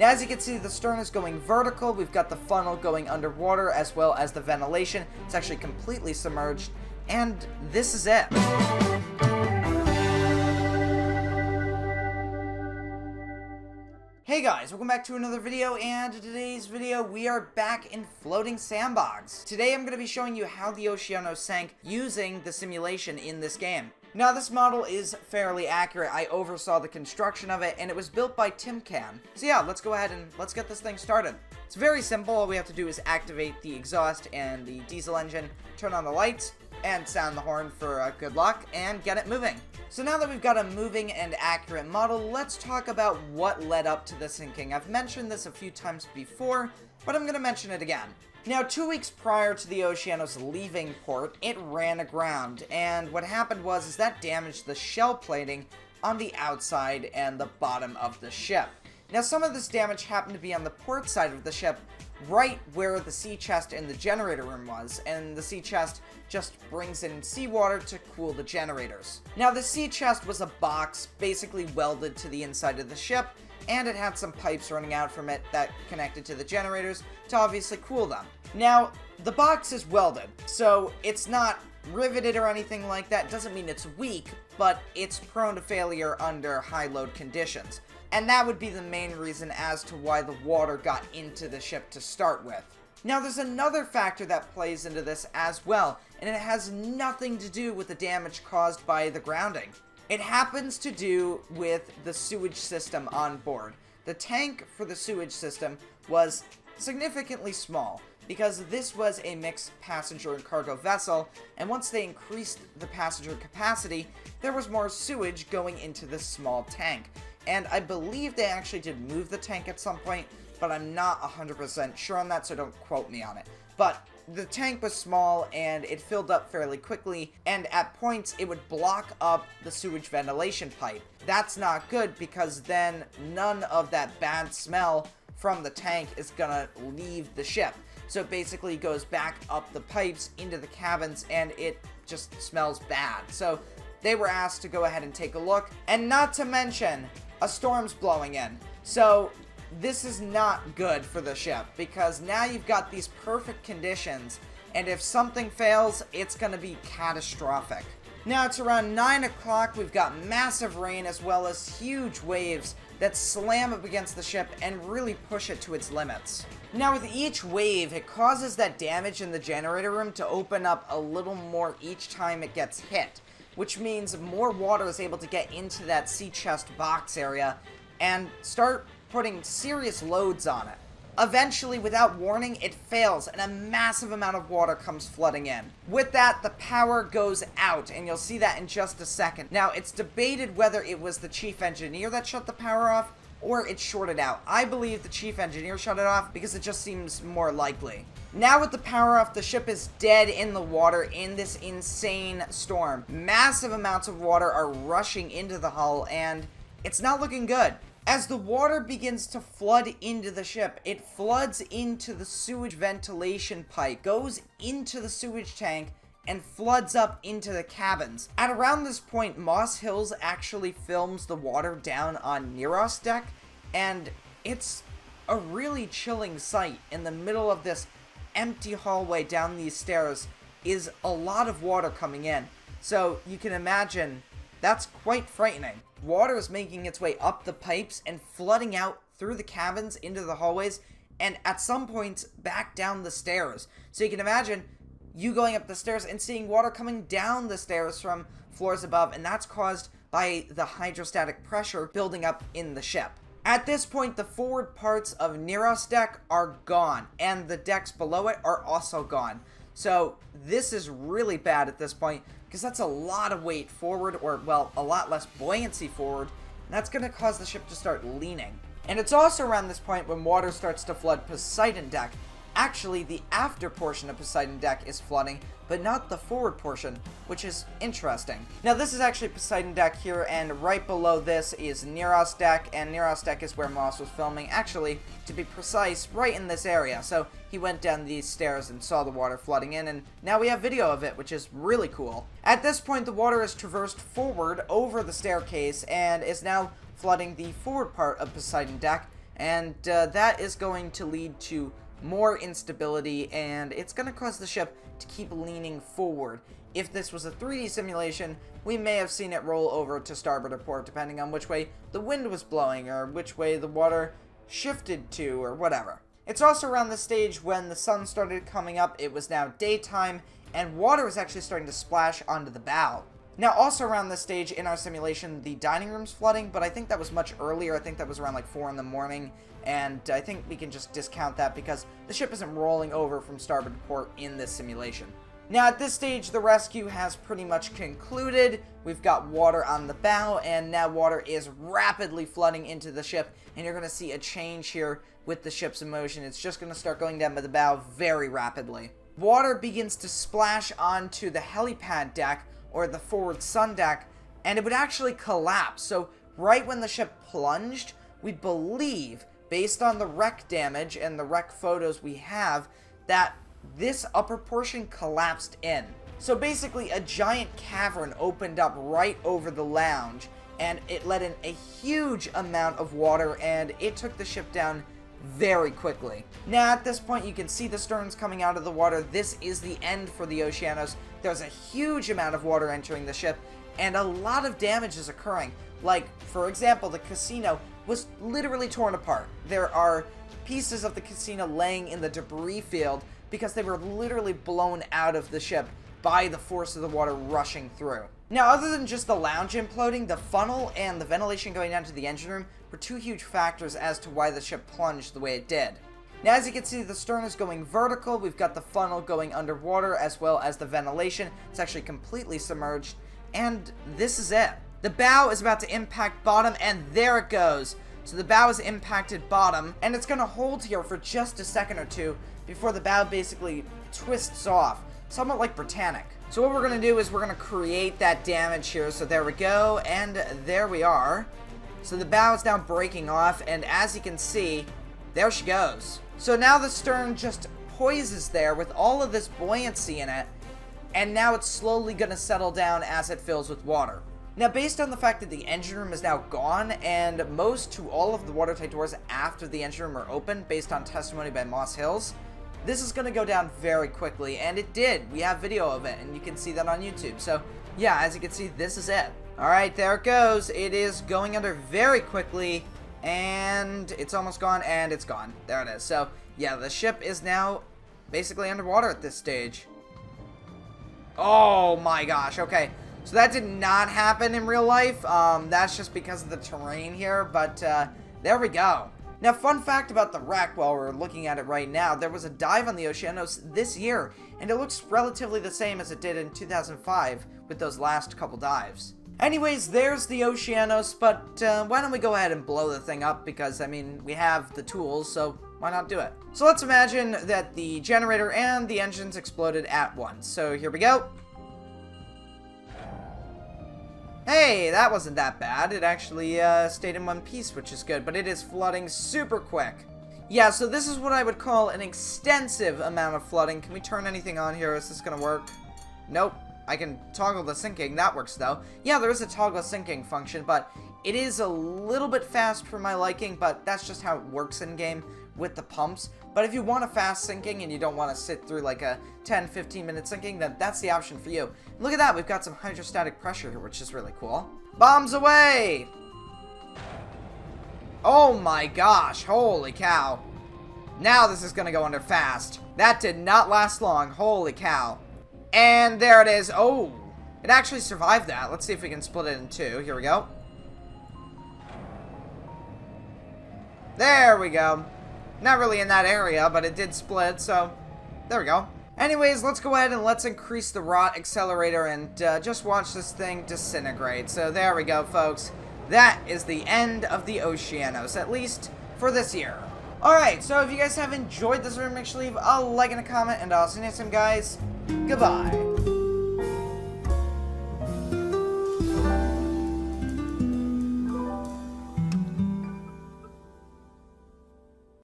Now, as you can see, the stern is going vertical. We've got the funnel going underwater as well as the ventilation. It's actually completely submerged, and this is it. Hey guys, welcome back to another video, and in today's video we are back in Floating Sandbox. Today I'm going to be showing you how the Oceanos sank using the simulation in this game. Now, this model is fairly accurate. I oversaw the construction of it, and it was built by Timcan. So yeah, let's go ahead and let's get this thing started. It's very simple. All we have to do is activate the exhaust and the diesel engine, turn on the lights, and sound the horn for good luck, and get it moving. So now that we've got a moving and accurate model, let's talk about what led up to the sinking. I've mentioned this a few times before, but I'm going to mention it again. Now, 2 weeks prior to the Oceanos leaving port, it ran aground, and what happened was that damaged the shell plating on the outside and the bottom of the ship. Now, some of this damage happened to be on the port side of the ship, right where the sea chest in the generator room was, and the sea chest just brings in seawater to cool the generators. Now, the sea chest was a box basically welded to the inside of the ship, and it had some pipes running out from it that connected to the generators to obviously cool them. Now, the box is welded, so it's not riveted or anything like that. Doesn't mean it's weak, but it's prone to failure under high load conditions. And that would be the main reason as to why the water got into the ship to start with. Now, there's another factor that plays into this as well, and it has nothing to do with the damage caused by the grounding. It happens to do with the sewage system on board. The tank for the sewage system was significantly small because this was a mixed passenger and cargo vessel, and once they increased the passenger capacity, there was more sewage going into this small tank. And I believe they actually did move the tank at some point, but I'm not 100% sure on that, so don't quote me on it. But the tank was small, and it filled up fairly quickly, and at points, it would block up the sewage ventilation pipe. That's not good, because then none of that bad smell from the tank is gonna leave the ship. So it basically goes back up the pipes into the cabins, and it just smells bad. So they were asked to go ahead and take a look, and not to mention, a storm's blowing in. So this is not good for the ship, because now you've got these perfect conditions, and if something fails, it's going to be catastrophic. Now it's around 9 o'clock, we've got massive rain as well as huge waves that slam up against the ship and really push it to its limits. Now, with each wave, it causes that damage in the generator room to open up a little more each time it gets hit, which means more water is able to get into that sea chest box area and start putting serious loads on it. Eventually, without warning, it fails, and a massive amount of water comes flooding in. With that, the power goes out, and you'll see that in just a second. Now, it's debated whether it was the chief engineer that shut the power off, or it shorted out. I believe the chief engineer shut it off, because it just seems more likely. Now with the power off, the ship is dead in the water in this insane storm. Massive amounts of water are rushing into the hull, and it's not looking good. As the water begins to flood into the ship, it floods into the sewage ventilation pipe, goes into the sewage tank, and floods up into the cabins. At around this point, Moss Hills actually films the water down on Neros deck, and it's a really chilling sight. In the middle of this empty hallway down these stairs is a lot of water coming in. So you can imagine that's quite frightening. Water is making its way up the pipes and flooding out through the cabins into the hallways, and at some points back down the stairs. So you can imagine you going up the stairs and seeing water coming down the stairs from floors above, and that's caused by the hydrostatic pressure building up in the ship. At this point, the forward parts of Neros deck are gone, and the decks below it are also gone. So this is really bad at this point, because that's a lot of weight forward, or, well, a lot less buoyancy forward, and that's going to cause the ship to start leaning. And it's also around this point when water starts to flood Poseidon deck. Actually, the after portion of Poseidon deck is flooding, but not the forward portion, which is interesting. Now, this is actually Poseidon deck here, and right below this is Neros deck, and Neros deck is where Moss was filming. Actually, to be precise, right in this area. So he went down these stairs and saw the water flooding in, and now we have video of it, which is really cool. At this point, the water has traversed forward over the staircase and is now flooding the forward part of Poseidon deck, and that is going to lead to more instability, and it's going to cause the ship to keep leaning forward. If this was a 3D simulation, we may have seen it roll over to starboard or port, depending on which way the wind was blowing, or which way the water shifted to, or whatever. It's also around this stage when the sun started coming up, it was now daytime, and water was actually starting to splash onto the bow. Now, also around this stage in our simulation, the dining room's flooding, but I think that was much earlier. I think that was around like 4 in the morning, and I think we can just discount that because the ship isn't rolling over from starboard to port in this simulation. Now, at this stage, the rescue has pretty much concluded. We've got water on the bow, and now water is rapidly flooding into the ship, and you're going to see a change here with the ship's motion. It's just going to start going down by the bow very rapidly. Water begins to splash onto the helipad deck, or the forward sun deck, and it would actually collapse. So right when the ship plunged, we believe, based on the wreck damage and the wreck photos we have, that this upper portion collapsed in. So basically a giant cavern opened up right over the lounge, and it let in a huge amount of water, and it took the ship down very quickly. Now at this point you can see the sterns coming out of the water. This is the end for the Oceanos. There's a huge amount of water entering the ship, and a lot of damage is occurring. Like, for example, the casino was literally torn apart. There are pieces of the casino laying in the debris field because they were literally blown out of the ship by the force of the water rushing through. Now, other than just the lounge imploding, the funnel and the ventilation going down to the engine room were two huge factors as to why the ship plunged the way it did. Now, as you can see, the stern is going vertical. We've got the funnel going underwater, as well as the ventilation. It's actually completely submerged, and this is it. The bow is about to impact bottom, and there it goes. So the bow has impacted bottom, and it's going to hold here for just a second or two before the bow basically twists off, somewhat like Britannic. So what we're going to do is we're going to create that damage here. So there we go, and there we are. So the bow is now breaking off, and as you can see, there she goes. So now the stern just poises there with all of this buoyancy in it, and now it's slowly going to settle down as it fills with water. Now, based on the fact that the engine room is now gone, and most to all of the watertight doors after the engine room are open, based on testimony by Moss Hills, this is going to go down very quickly, and it did. We have video of it, and you can see that on YouTube. So, yeah, as you can see, this is it. Alright, there it goes. It is going under very quickly, and it's almost gone, and it's gone. There it is. So, yeah, the ship is now basically underwater at this stage. Oh my gosh, okay. So that did not happen in real life. That's just because of the terrain here, but there we go. Now, fun fact about the wreck while we're looking at it right now, there was a dive on the Oceanos this year, and it looks relatively the same as it did in 2005 with those last couple dives. Anyways, there's the Oceanos, but why don't we go ahead and blow the thing up, because, I mean, we have the tools, so why not do it? So let's imagine that the generator and the engines exploded at once. So here we go. Hey, that wasn't that bad. It actually stayed in one piece, which is good, but it is flooding super quick. Yeah, so this is what I would call an extensive amount of flooding. Can we turn anything on here? Is this gonna work? Nope. I can toggle the sinking. That works, though. Yeah, there is a toggle sinking function, but it is a little bit fast for my liking, but that's just how it works in-game with the pumps. But if you want a fast sinking and you don't want to sit through like a 10-15 minute sinking, then that's the option for you. Look at that, we've got some hydrostatic pressure here, which is really cool. Bombs away! Oh my gosh, holy cow. Now this is gonna go under fast. That did not last long, holy cow. And there it is. Oh, it actually survived that. Let's see if we can split it in two. Here we go. There we go. Not really in that area, but it did split, so there we go. Anyways, let's go ahead and let's increase the rot accelerator and just watch this thing disintegrate. So there we go, folks. That is the end of the Oceanos, at least for this year. Alright, so if you guys have enjoyed this video, make sure to leave a like and a comment, and I'll see you next time, guys. Goodbye.